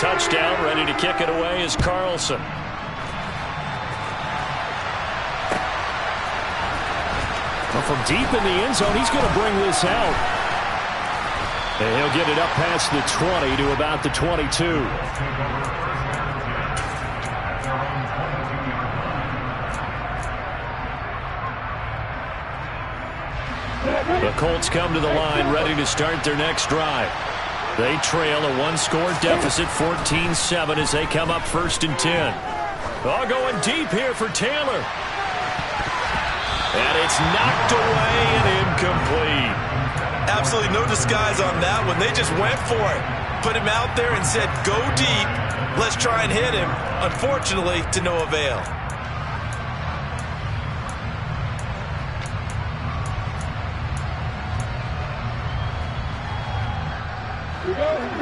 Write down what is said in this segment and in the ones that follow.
touchdown. Ready to kick it away is Carlson. Well, from deep in the end zone, he's going to bring this out. And he'll get it up past the 20 to about the 22. The Colts come to the line ready to start their next drive. They trail a one-score deficit, 14-7, as they come up 1st and 10. Oh, going deep here for Taylor. And it's knocked away and incomplete. Absolutely no disguise on that one. They just went for it. Put him out there and said, go deep. Let's try and hit him. Unfortunately, to no avail.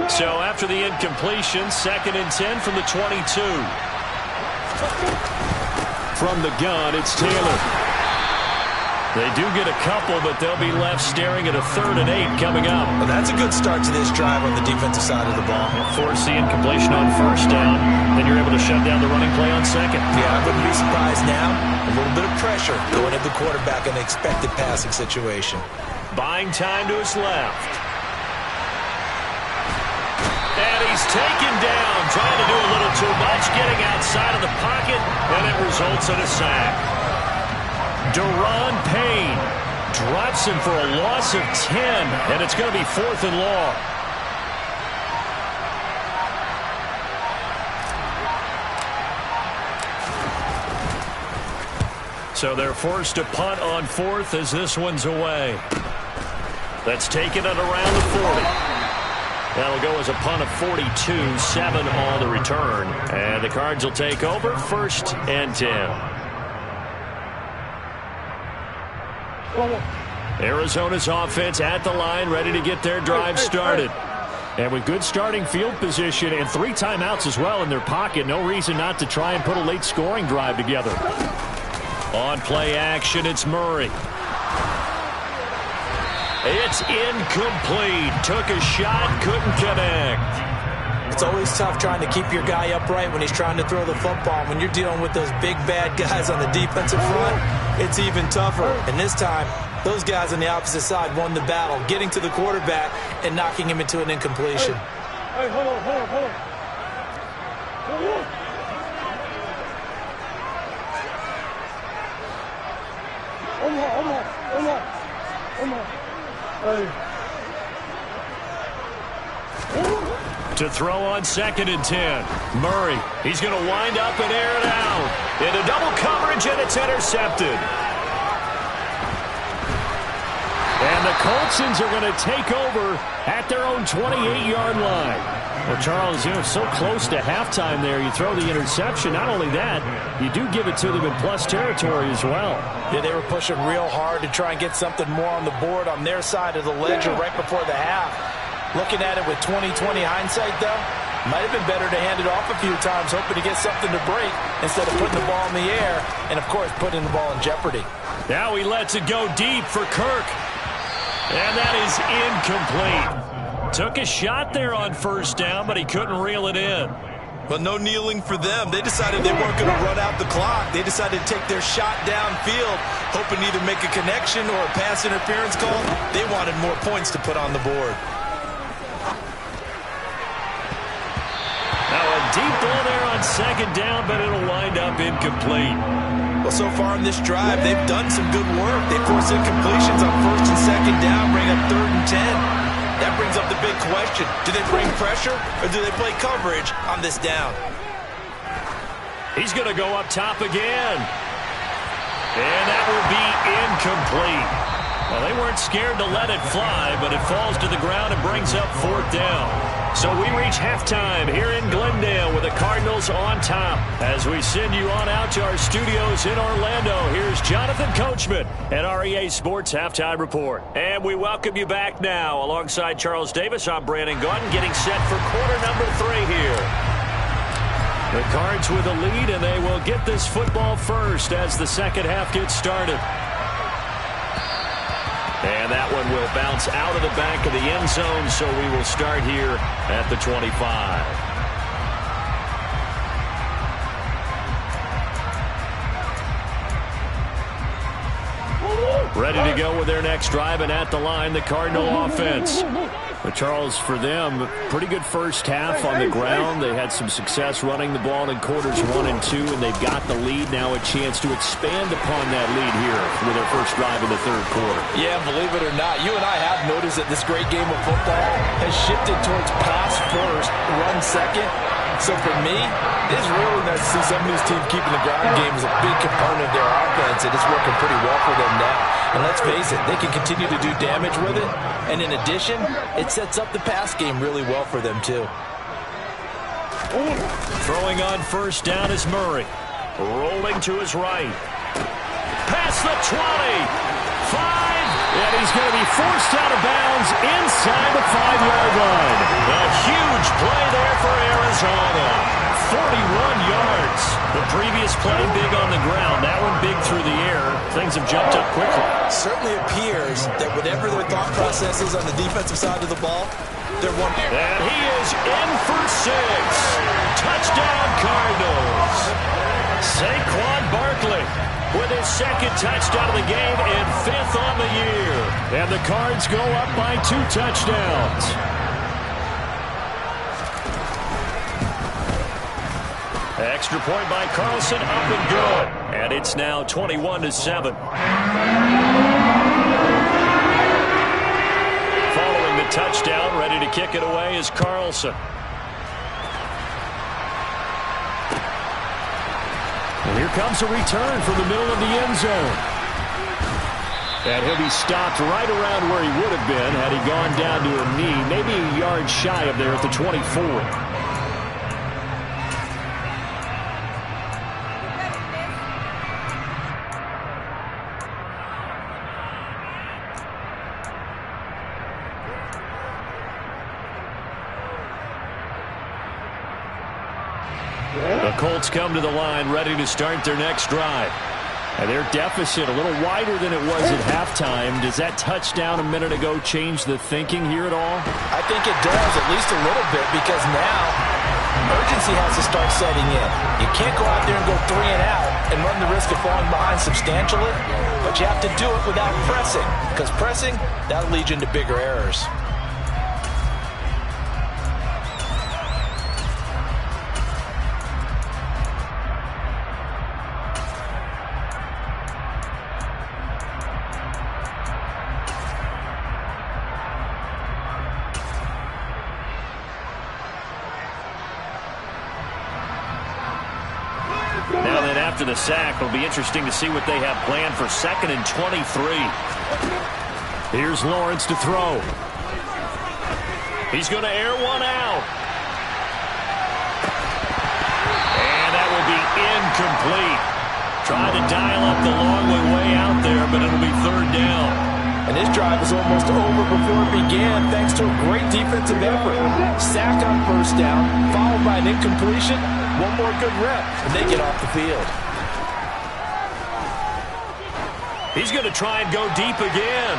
So after the incompletion, 2nd and 10 from the 22. From the gun, it's Taylor. They do get a couple, but they'll be left staring at a 3rd and 8 coming up. Well, that's a good start to this drive on the defensive side of the ball. Force the incompletion on 1st down, then you're able to shut down the running play on 2nd. Yeah, I wouldn't be surprised now. A little bit of pressure going at the quarterback in an expected passing situation. Buying time to his left. And he's taken down, trying to do a little too much, getting outside of the pocket, and it results in a sack. Daron Payne drops him for a loss of 10, and it's going to be 4th and long. So they're forced to punt on 4th as this one's away. That's taken it around the 40. That'll go as a punt of 42, 7 on the return. And the Cards will take over 1st and 10. Arizona's offense at the line, ready to get their drive started. And with good starting field position and 3 timeouts as well in their pocket, no reason not to try and put a late scoring drive together. On play action, it's Murray. It's incomplete. Took a shot, couldn't connect. It's always tough trying to keep your guy upright when he's trying to throw the football. When you're dealing with those big, bad guys on the defensive front, it's even tougher. And this time, those guys on the opposite side won the battle, getting to the quarterback and knocking him into an incompletion. Hey, hold on. Hold on. To throw on 2nd and 10. Murray, he's going to wind up and air it out. Into double coverage, and it's intercepted. And the Coltsons are going to take over at their own 28-yard line. Well, Charles, so close to halftime there, you throw the interception. Not only that, you do give it to them in plus territory as well. Yeah, they were pushing real hard to try and get something more on the board on their side of the ledger right before the half. Looking at it with 20/20 hindsight, though, might have been better to hand it off a few times, hoping to get something to break instead of putting the ball in the air and, of course, putting the ball in jeopardy. Now he lets it go deep for Kirk. And that is incomplete. Took a shot there on 1st down, but he couldn't reel it in. But no kneeling for them. They decided they weren't going to run out the clock. They decided to take their shot downfield, hoping to either make a connection or a pass interference call. They wanted more points to put on the board. Now a deep ball there on 2nd down, but it'll wind up incomplete. Well, so far in this drive, they've done some good work. They forced incompletions on 1st and 2nd down, bring up 3rd and 10. That brings up the big question. Do they bring pressure or do they play coverage on this down? He's going to go up top again. And that will be incomplete. Well, they weren't scared to let it fly, but it falls to the ground and brings up 4th down. So we reach halftime here in Glendale with the Cardinals on top. As we send you on out to our studios in Orlando, here's Jonathan Coachman at REA Sports Halftime Report. And we welcome you back now. Alongside Charles Davis, I'm Brandon Gaudin, getting set for quarter number 3 here. The Cards with a lead, and they will get this football first as the second half gets started. And that one will bounce out of the back of the end zone, so we will start here at the 25. Ready to go with their next drive, and at the line, the Cardinal offense. But Charles, for them, pretty good first half on the ground. They had some success running the ball in quarters 1 and 2, and they've got the lead now, a chance to expand upon that lead here with their first drive in the third quarter. Yeah, believe it or not, you and I have noticed that this great game of football has shifted towards pass first, run second. So for me, it's really nice to see some of these teams keeping the ground game as a big component of their offense, and it's working pretty well for them now. And let's face it, they can continue to do damage with it. And in addition, it sets up the pass game really well for them, too. Throwing on first down is Murray. Rolling to his right. Past the 20. 5. And he's going to be forced out of bounds inside the 5-yard line. A huge play there for Arizona. 41 yards. The previous play big on the ground. That one big through the air. Things have jumped up quickly. Certainly appears that whatever their thought process is on the defensive side of the ball, they're one. And he is in for 6. Touchdown Cardinals. Saquon Barkley with his second touchdown of the game and 5th on the year. And the Cards go up by 2 touchdowns. Extra point by Carlson, up and good. And it's now 21-7. Following the touchdown, ready to kick it away is Carlson. And here comes a return from the middle of the end zone. And he'll be stopped right around where he would have been had he gone down to a knee, maybe a yard shy of there at the 24. The Colts come to the line ready to start their next drive. And their deficit a little wider than it was at halftime. Does that touchdown a minute ago change the thinking here at all? I think it does, at least a little bit, because now urgency has to start setting in. You can't go out there and go 3 and out and run the risk of falling behind substantially, but you have to do it without pressing, because pressing, that'll lead you into bigger errors. Now then, after the sack, it'll be interesting to see what they have planned for 2nd and 23. Here's Lawrence to throw. He's going to air one out. And that will be incomplete. Trying to dial up the long way out there, but it'll be 3rd down. And this drive was almost over before it began thanks to a great defensive effort. Sack on first down, followed by an incompletion. One more good rep, and they get off the field. He's going to try and go deep again.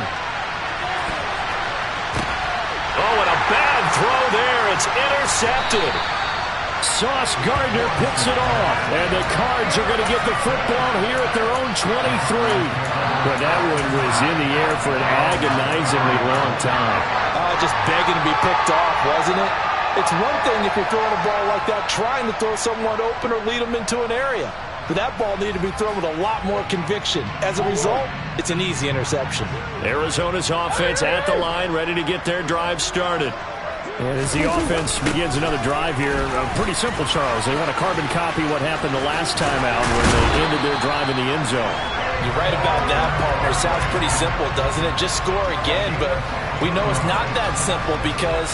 Oh, and a bad throw there. It's intercepted. Sauce Gardner picks it off, and the Cards are going to get the football here at their own 23. But that one was in the air for an agonizingly long time. Just begging to be picked off, wasn't it? It's one thing if you're throwing a ball like that, trying to throw someone open or lead them into an area. But that ball needed to be thrown with a lot more conviction. As a result, it's an easy interception. Arizona's offense at the line, ready to get their drive started. And as the offense begins another drive here, pretty simple, Charles. They want to carbon copy what happened the last time out when they ended their drive in the end zone. You're right about that, partner. Sounds pretty simple, doesn't it? Just score again, but we know it's not that simple because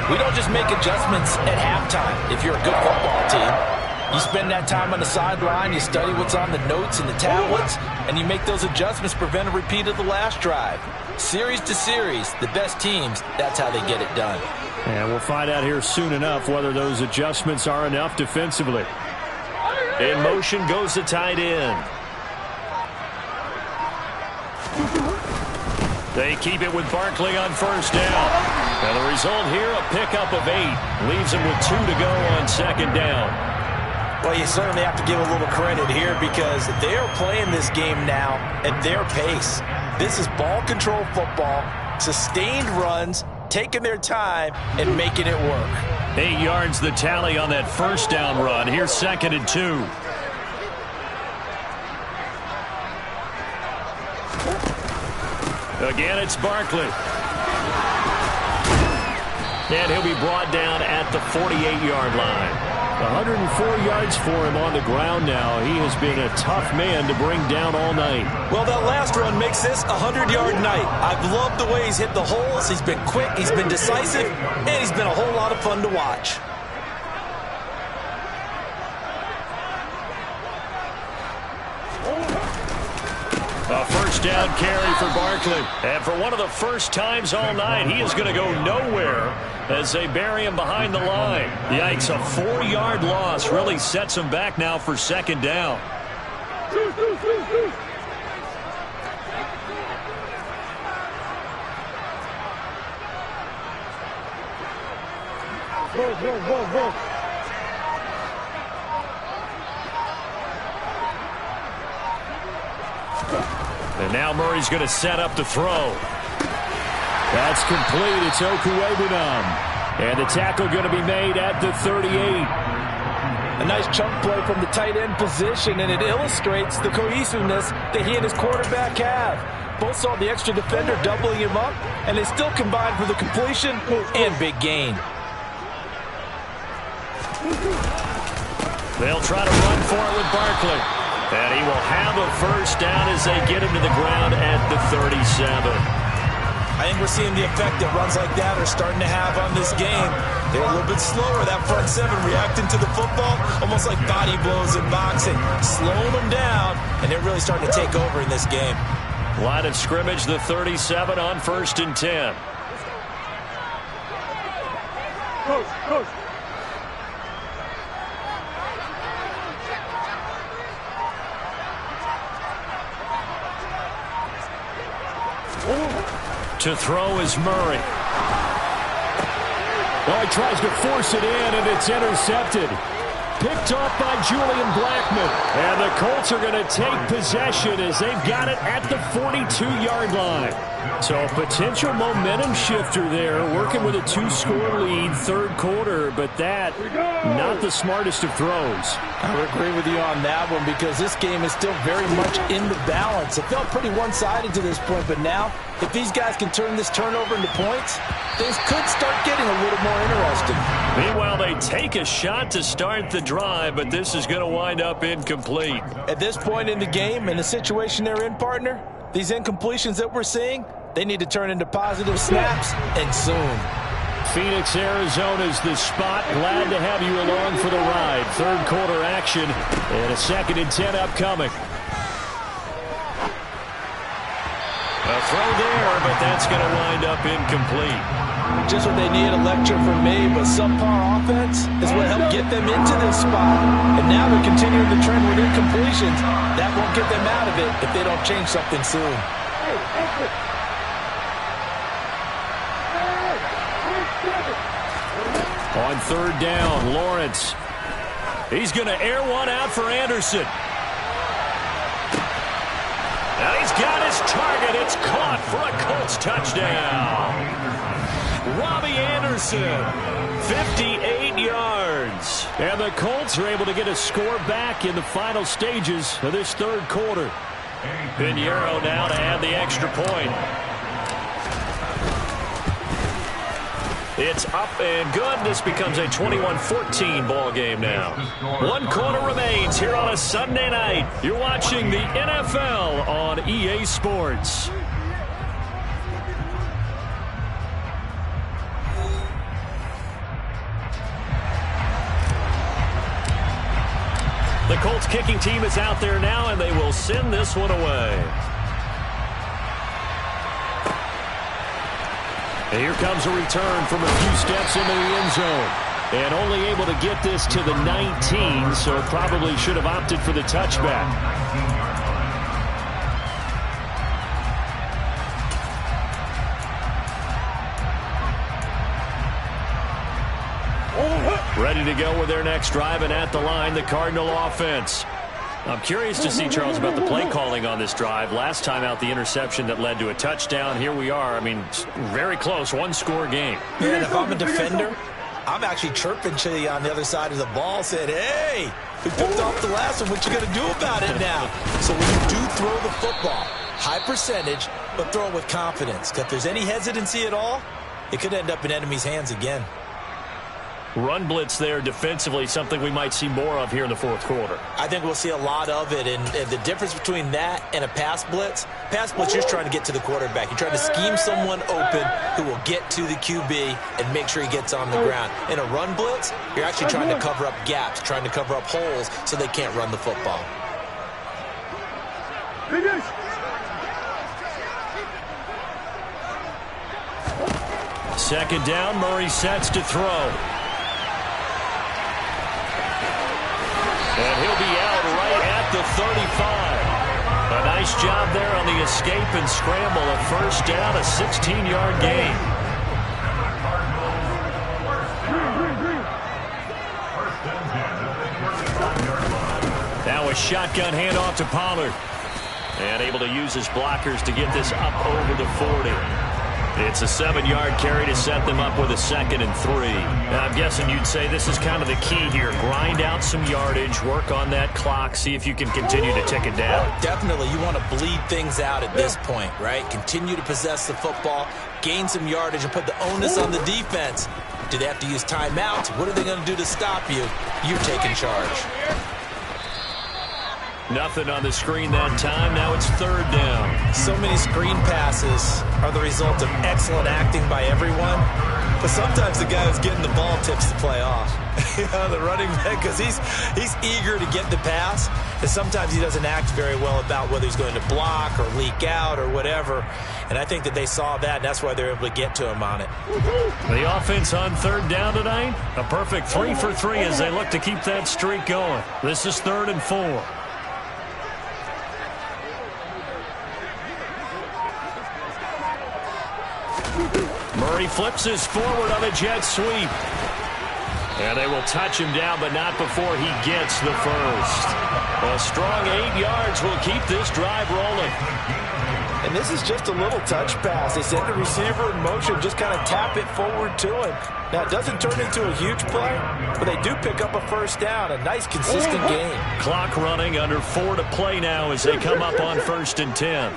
we don't just make adjustments at halftime. If you're a good football team, you spend that time on the sideline, you study what's on the notes and the tablets, and you make those adjustments, prevent a repeat of the last drive. Series to series, the best teams, that's how they get it done. And we'll find out here soon enough whether those adjustments are enough defensively. In motion goes the tight end. They keep it with Barkley on first down. And the result here, a pickup of 8. Leaves them with 2 to go on 2nd down. Well, you certainly have to give a little credit here because they are playing this game now at their pace. This is ball control football, sustained runs, taking their time, and making it work. 8 yards the tally on that first down run. Here's 2nd and 2. Again, it's Barkley. And he'll be brought down at the 48-yard line. 104 yards for him on the ground now. He has been a tough man to bring down all night. Well, that last run makes this a 100-yard night. I've loved the way he's hit the holes. He's been quick, he's been decisive, and he's been a whole lot of fun to watch. A first down carry for Barkley. And for one of the first times all night, he is going to go nowhere as they bury him behind the line. Yikes, a 4-yard loss really sets him back now for 2nd down. Go. And now Murray's going to set up to throw. That's complete. It's Okuegbunam. And the tackle going to be made at the 38. A nice chunk play from the tight end position, and it illustrates the cohesiveness that he and his quarterback have. Both saw the extra defender doubling him up, and they still combined for the completion and big gain. They'll try to run for it with Barkley. And he will have a first down as they get him to the ground at the 37. I think we're seeing the effect that runs like that are starting to have on this game. They're a little bit slower, that front seven, reacting to the football, almost like body blows in boxing, slowing them down, and they're really starting to take over in this game. Line of scrimmage, the 37 on 1st and 10. Coach. To throw is Murray. Oh, he tries to force it in, and it's intercepted. Picked off by Julian Blackmon. And the Colts are going to take possession as they've got it at the 42-yard line. So a potential momentum shifter there, working with a 2-score lead, 3rd quarter, but that, not the smartest of throws. I would agree with you on that one because this game is still very much in the balance. It felt pretty one-sided to this point, but now, if these guys can turn this turnover into points, things could start getting a little more interesting. Meanwhile, they take a shot to start the drive, but this is going to wind up incomplete. At this point in the game, in the situation they're in, partner, these incompletions that we're seeing, they need to turn into positive snaps, and soon. Phoenix, Arizona is the spot. Glad to have you along for the ride. 3rd quarter action, and a 2nd and 10 upcoming. A throw there, but that's going to wind up incomplete. Just what they need, a lecture from me, but subpar offense is what helped get them into this spot. And now they're continuing the trend with incompletions. That won't get them out of it if they don't change something soon. On 3rd down, Lawrence. He's going to air one out for Anderson. Now he's got his target. It's caught for a Colts touchdown. Robbie Anderson, 58 yards. And the Colts are able to get a score back in the final stages of this 3rd quarter. Pinheiro now to add the extra point. It's up and good. This becomes a 21-14 ball game now. 1 quarter remains here on a Sunday night. You're watching the NFL on EA Sports. The Colts kicking team is out there now, and they will send this one away. And here comes a return from a few steps into the end zone. And only able to get this to the 19, so probably should have opted for the touchback. Ready to go with their next drive, and at the line, the Cardinal offense. I'm curious to see, Charles, about the play calling on this drive. Last time out, the interception that led to a touchdown. Here we are. I mean, very close, one-score game. Yeah, and if I'm a defender, I'm actually chirping to you on the other side of the ball, said, hey, we picked off the last one. What you going to do about it now? So when you do throw the football, high percentage, but throw it with confidence. Because if there's any hesitancy at all, it could end up in enemy's hands again. Run blitz there defensively, something we might see more of here in the fourth quarter. I think we'll see a lot of it, and the difference between that and a pass blitz, you're just trying to get to the quarterback. You're trying to scheme someone open who will get to the QB and make sure he gets on the ground. In a run blitz, you're actually trying to cover up gaps, trying to cover up holes so they can't run the football. Second down, Murray sets to throw. And he'll be out right at the 35. A nice job there on the escape and scramble. A first down, a 16-yard gain. Now a shotgun handoff to Pollard. And able to use his blockers to get this up over the 40. It's a 7-yard carry to set them up with a 2nd and 3. Now, I'm guessing you'd say this is kind of the key here. Grind out some yardage, work on that clock, see if you can continue to tick it down. Definitely. You want to bleed things out at this point, right? Continue to possess the football, gain some yardage, and put the onus on the defense. Do they have to use timeouts? What are they going to do to stop you? You're taking charge. Nothing on the screen that time. Now it's third down. So many screen passes are the result of excellent acting by everyone. But sometimes the guy who's getting the ball tips the play off. The running back, because he's eager to get the pass. And sometimes he doesn't act very well about whether he's going to block or leak out or whatever. And I think that they saw that, and that's why they're able to get to him on it. The offense on third down tonight, a perfect 3 for 3 as they look to keep that streak going. This is 3rd and 4. Murray flips his forward on a jet sweep. And they will touch him down, but not before he gets the first. A strong 8 yards will keep this drive rolling. And this is just a little touch pass. They send the receiver in motion, just kind of tap it forward to him. Now, it doesn't turn into a huge play, but they do pick up a first down. A nice, consistent game. Clock running, under 4 to play now as they come up on 1st and 10.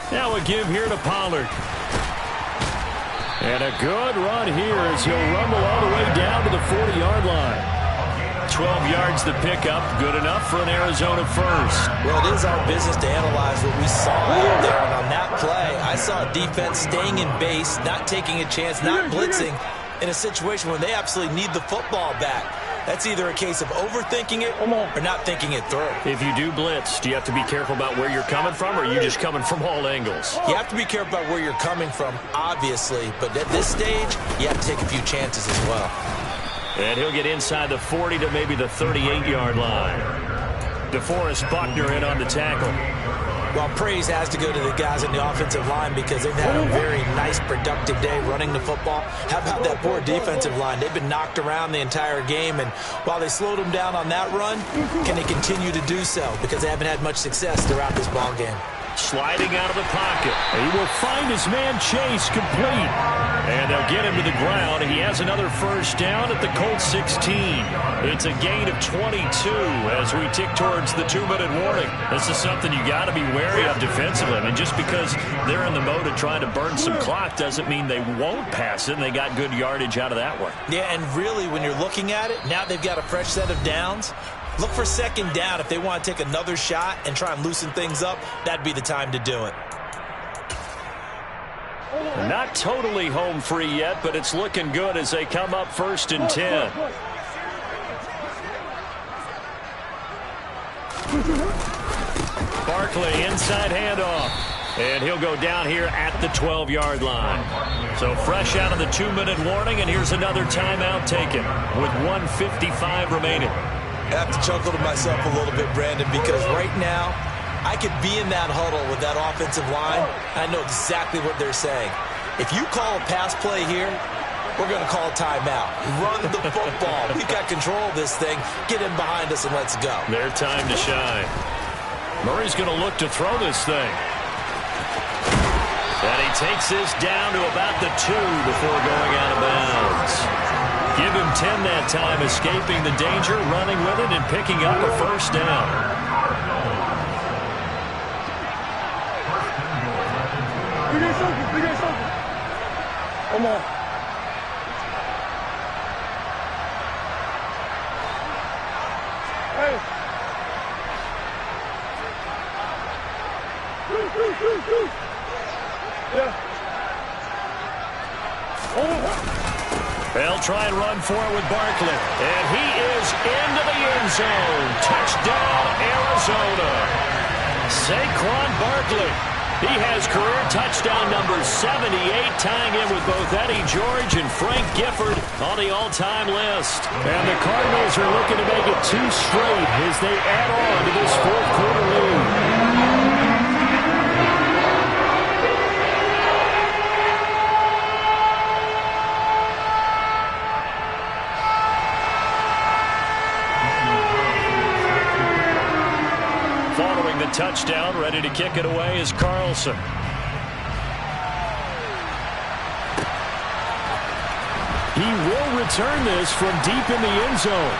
Now a give here to Pollard. And a good run here as he'll rumble all the way down to the 40-yard line. 12 yards to pick up. Good enough for an Arizona first. Well, it is our business to analyze what we saw out there. And on that play, I saw a defense staying in base, not taking a chance, not blitzing in a situation where they absolutely need the football back. That's either a case of overthinking it or not thinking it through. If you do blitz, do you have to be careful about where you're coming from, or are you just coming from all angles? You have to be careful about where you're coming from, obviously. But at this stage, you have to take a few chances as well. And he'll get inside the 40 to maybe the 38-yard line. DeForest Buckner in on the tackle. Well, praise has to go to the guys on the offensive line because they've had a very nice, productive day running the football. How about that poor defensive line? They've been knocked around the entire game, and while they slowed them down on that run, can they continue to do so? Because they haven't had much success throughout this ball game. Sliding out of the pocket. He will find his man Chase complete. And they'll get him to the ground. He has another first down at the Colts 16. It's a gain of 22 as we tick towards the 2-minute warning. This is something you got to be wary of defensively. I mean, just because they're in the mode of trying to burn some clock doesn't mean they won't pass it, and they got good yardage out of that one. Yeah, and really, when you're looking at it, now they've got a fresh set of downs. Look for second down. If they want to take another shot and try and loosen things up, that'd be the time to do it. Not totally home free yet, but it's looking good as they come up 1st and 10. Barkley inside handoff. And he'll go down here at the 12-yard line. So fresh out of the 2-minute warning, and here's another timeout taken with 1:55 remaining. I have to chuckle to myself a little bit, Brandon, because right now I could be in that huddle with that offensive line. I know exactly what they're saying. If you call a pass play here, we're going to call timeout. Run the football. We've got control of this thing. Get him behind us and let's go. Their time to shine. Murray's going to look to throw this thing. And he takes this down to about the 2 before going out of bounds. Give him 10 that time, escaping the danger, running with it, and picking up a first down. Come on. Hey. Yeah. They'll try and run for it with Barkley. And he is into the end zone. Touchdown, Arizona. Saquon Barkley. He has career touchdown number 78, tying in with both Eddie George and Frank Gifford on the all-time list. And the Cardinals are looking to make it 2 straight as they add on to this fourth-quarter lead. Following the touchdown, ready to kick it away is Carlson. He will return this from deep in the end zone.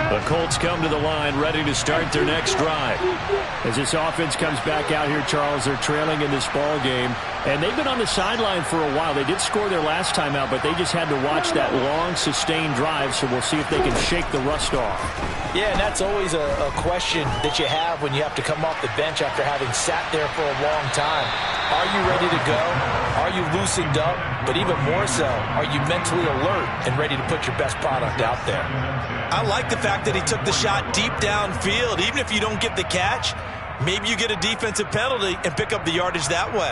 The Colts come to the line, ready to start their next drive. As this offense comes back out here, Charles, they're trailing in this ball game, and they've been on the sideline for a while. They did score their last time out, but they just had to watch that long, sustained drive, so we'll see if they can shake the rust off. Yeah, and that's always a question that you have when you have to come off the bench after having sat there for a long time. Are you ready to go? Are you loosened up? But even more so, are you mentally alert and ready to put your best product out there? I like the fact that he took the shot deep downfield. Even if you don't get the catch, maybe you get a defensive penalty and pick up the yardage that way.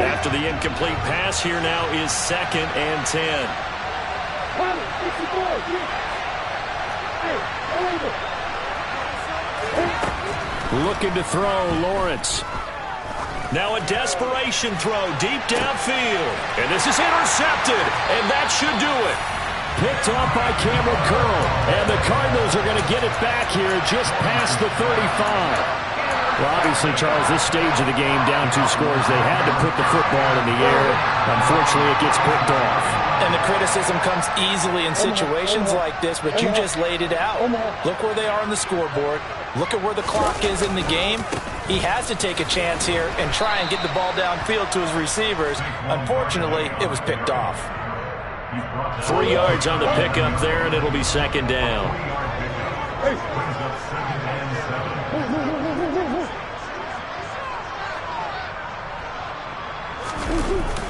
After the incomplete pass, here now is 2nd and 10. Looking to throw, Lawrence. Now a desperation throw deep downfield. And this is intercepted, and that should do it. Picked off by Cameron Curl. And the Cardinals are going to get it back here just past the 35. Well, obviously, Charles, this stage of the game, down 2 scores, they had to put the football in the air. Unfortunately, it gets picked off. And the criticism comes easily in situations like this, but you just laid it out. Look where they are on the scoreboard. Look at where the clock is in the game. He has to take a chance here and try and get the ball downfield to his receivers. Unfortunately, it was picked off. 3 yards on the pickup there, and it'll be 2nd down.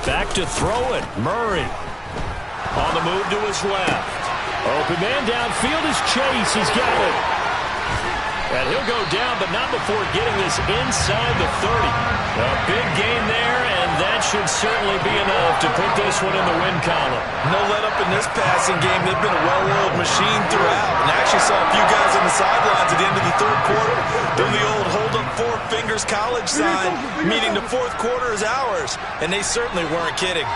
Back to throw it. Murray on the move to his left. Open man downfield is Chase. He's got it. And he'll go down, but not before getting this inside the 30. A big gain there, and that should certainly be enough to put this one in the win column. No let up in this passing game. They've been a well-oiled machine throughout. And I actually saw a few guys on the sidelines at the end of the 3rd quarter doing the old hold up 4 fingers college sign, meaning the 4th quarter is ours. And they certainly weren't kidding.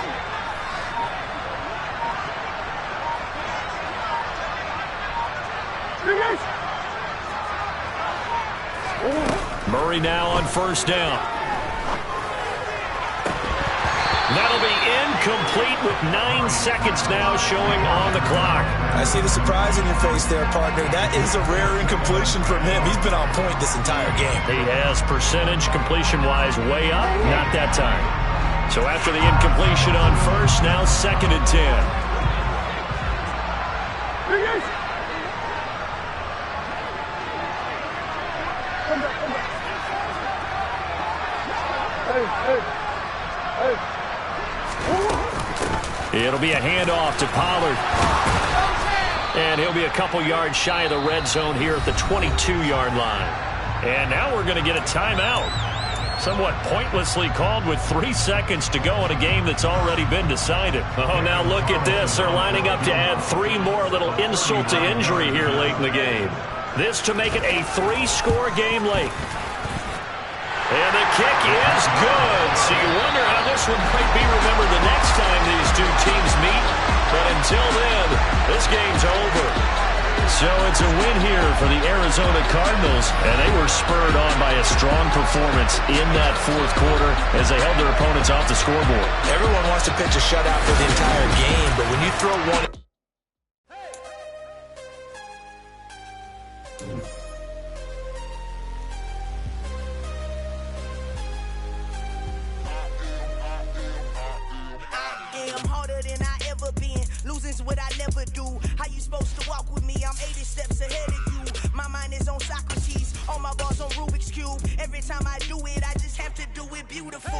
Murray now on 1st down. That'll be incomplete with 9 seconds now showing on the clock. I see the surprise in your face there, partner. That is a rare incompletion from him. He's been on point this entire game. He has percentage completion-wise way up. Not that time. So after the incompletion on 1st, now 2nd and 10. It'll be a handoff to Pollard. And he'll be a couple yards shy of the red zone here at the 22-yard line. And now we're going to get a timeout. Somewhat pointlessly called with 3 seconds to go in a game that's already been decided. Oh, now look at this. They're lining up to add 3 more, little insult to injury here late in the game. This to make it a 3-score game late. And the kick is good. So you wonder how this one might be remembered the next time these two teams meet. But until then, this game's over. So it's a win here for the Arizona Cardinals, and they were spurred on by a strong performance in that fourth quarter as they held their opponents off the scoreboard. Everyone wants to pitch a shutout for the entire game, but when you throw one... Losing's what I never do. How you supposed to walk with me? I'm 80 steps ahead of you. My mind is on Socrates, all my balls on Rubik's Cube. Every time I do it, I just have to do it beautiful.